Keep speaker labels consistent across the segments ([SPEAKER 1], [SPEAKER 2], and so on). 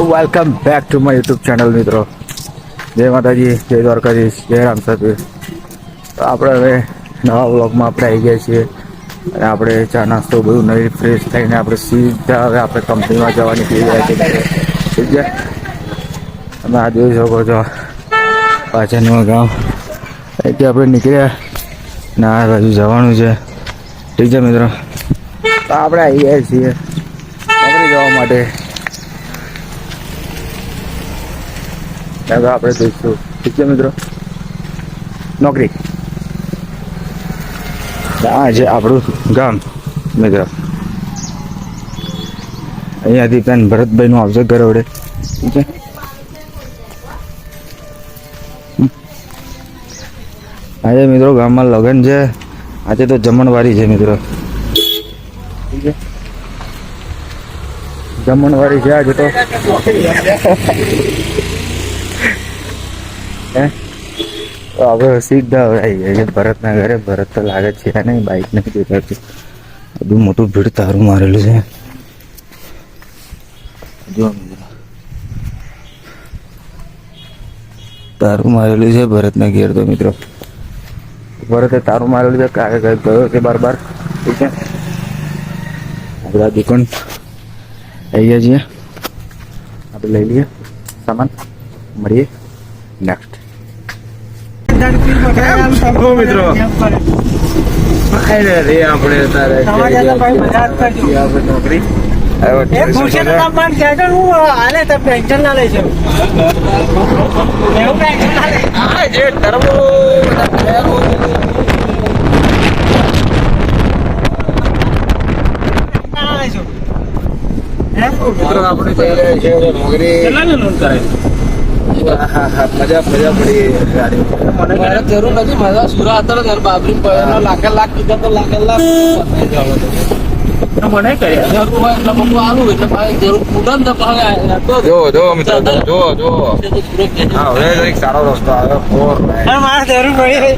[SPEAKER 1] Welcome back to my YouTube channel મિત્રો. જય માતાજી, જય દ્વારકાધીશ, જય રામ સતવીર. તો આપણે હવે નવા વ્લોગમાં આપણે આવી ગયા છીએ અને આપણે ચા નાસ્તો બધું નહીં ફ્રેશ થઈને આપણે સીધા હવે આપણે કંપનીમાં જવાની થઈ રહ્યા છીએ. ઠીક છે, તમે આ જોઈ શકો છો પાછળનું ગામ. અહીંથી આપણે નીકળ્યા ના આ બાજુ જવાનું છે. ઠીક છે મિત્રો, તો આપણે આવી ગયા છીએ નોકરી જવા માટે. આપણે જઈશું. ઠીક છે મિત્રો, નોકરી. આ છે આપણું ગામ મિત્રો. અહીંયાથી પેન ભરતભાઈ નું આવશે ઘર વડે. ઠીક છે, આજે મિત્રો ગામમાં લગ્ન છે. આજે તો જમણવારી છે મિત્રો. ઠીક છે, જમણવારી છે આજે તો. આપણે સીધા આવી ગયા છે ભરતના ઘરે. ભરત તો લાગે છે નહીં, બાઇક નથી દેખાતું. બધું મોટું ભીડ તારું મારેલું છે. જો તારું મારેલું છે ભરતના ઘેર. તો મિત્રો ભરતે તારું મારેલું છે. કાલે કઈ ગયો છે બાર. ઠીક છે, બધા દુકાન આવી ગયા છીએ. આપણે લઈ લઈએ સામાન, મળીએ નેક્સ્ટ. મિત્રો આપણે નોકરી મજા પડી. મને જરૂર નથી. મજા સુરા હતા બાબરી લાખ કીધા તો લાખ મને જરૂર હોય એટલે બહુ આલું એટલે જરૂર પૂરણ જો મિત્રો જો હવે સારો રસ્તો આવ્યો. મારા જરૂર ભાઈ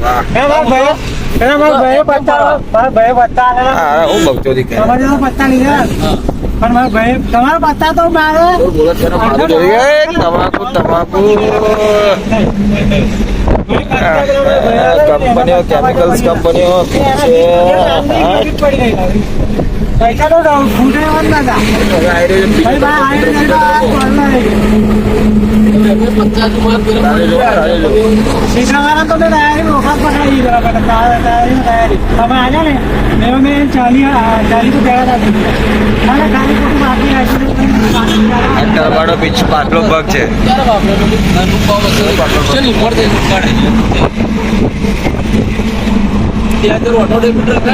[SPEAKER 1] હું બગચોદી પત્તા લીધા પણ મારા ભાઈ તમારો પત્તા તો મારે તમાકુ કંપનીઓ કેમિકલ્સ કંપનીઓ પૈસા તો ફૂટે ના સીધા તો તૈયારી વખત પકડાવી તમે આવ્યા ને મેં 40 તો બીચ પાટલો પગ છે. ચલો મિત્રો,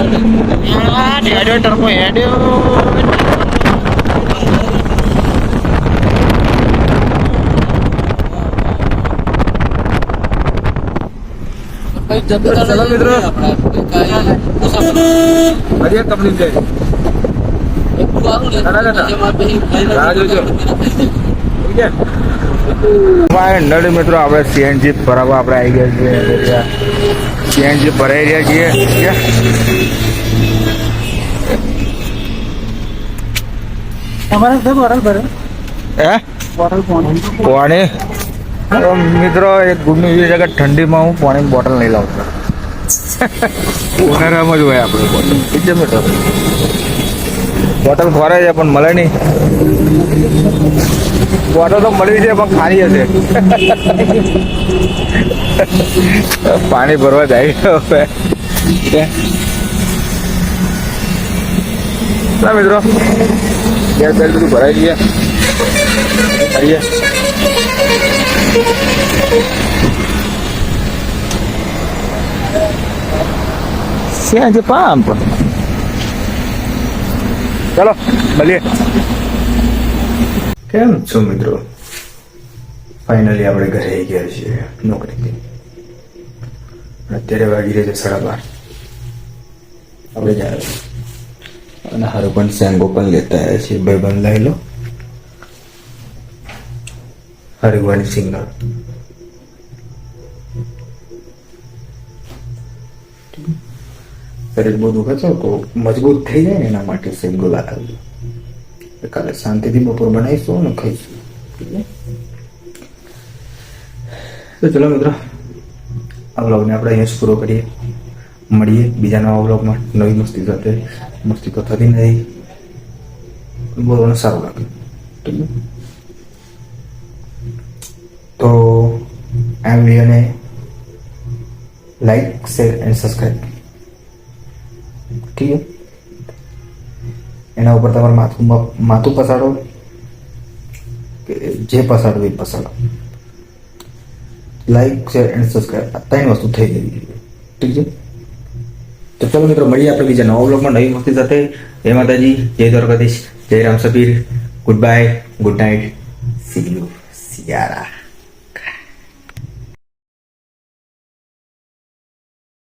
[SPEAKER 1] હજી કંપની છે મિત્રો. આપણે સીએનજી ભરાવા આપણે આવી ગયા છીએ. સીએનજી ભરાઈ રહ્યા છીએ. પાણી મિત્રો એક ગુડ ન્યૂઝ છે કે ઠંડીમાં હું પાણીની બોટલ નહીં લાવતો. ઉનાળામાં જ હોય આપણે બોટલ. ઠીક છે મિત્રો, બોટલ ખોરાય છે પણ મળે નહીં. બોટલ તો મળી છે પણ ખાલી હશે. પાણી ભરવા જાય હવે મિત્રો. ગેસ બેલ બધું ભરાઈ દઈએ. CNG pump. ચલો મળીએ. કેમ છો મિત્રો? ફાઇનલી આપણે ઘરે આવી ગયા છીએ નોકરીથી. અત્યારે વાગી રહ્યા છે 12:30. આપણે જાય અને હારું પણ સેંગો પણ લેતા આવ્યા છીએ. ભાઈબંધ લઈ લો હરગવાની સિંગલ. શરીર બહુ દુખે છે તો મજબૂત થઈ જાય ને એના માટે સેંગો લાવી. કાલે શાંતિથી બપોર બનાવીશું ને ખાઈશું. તો ચલો મિત્રો, આ વ્લોગને આપણે અહીંયા જ પૂરો કરીએ. મળીએ બીજા નવા વ્લોગમાં નવી મસ્તી સાથે. મસ્તી તો થતી નહીં, બોલવાનું સારું લાગે. ઠીક છે, તો આ વિડીયોને લાઈક, શેર એન્ડ સબસ્ક્રાઈબ. ઠીક છે, એના ઉપર તમારે માથું પસાડો કે જે પસાડો એ પસાડો. લાઈક, શેર એન્ડ સબસ્ક્રાઈબ આ 3 વસ્તુ થઈ જવી જોઈએ. ઠીક છે, તો ચલો મિત્રો, મળીએ આપણે બીજા નવા બ્લોગમાં નવી મસ્તી સાથે. જય માતાજી, જય દ્વારકાધીશ, જય રામ સપીર. Good bye, good night, see you, Sierra.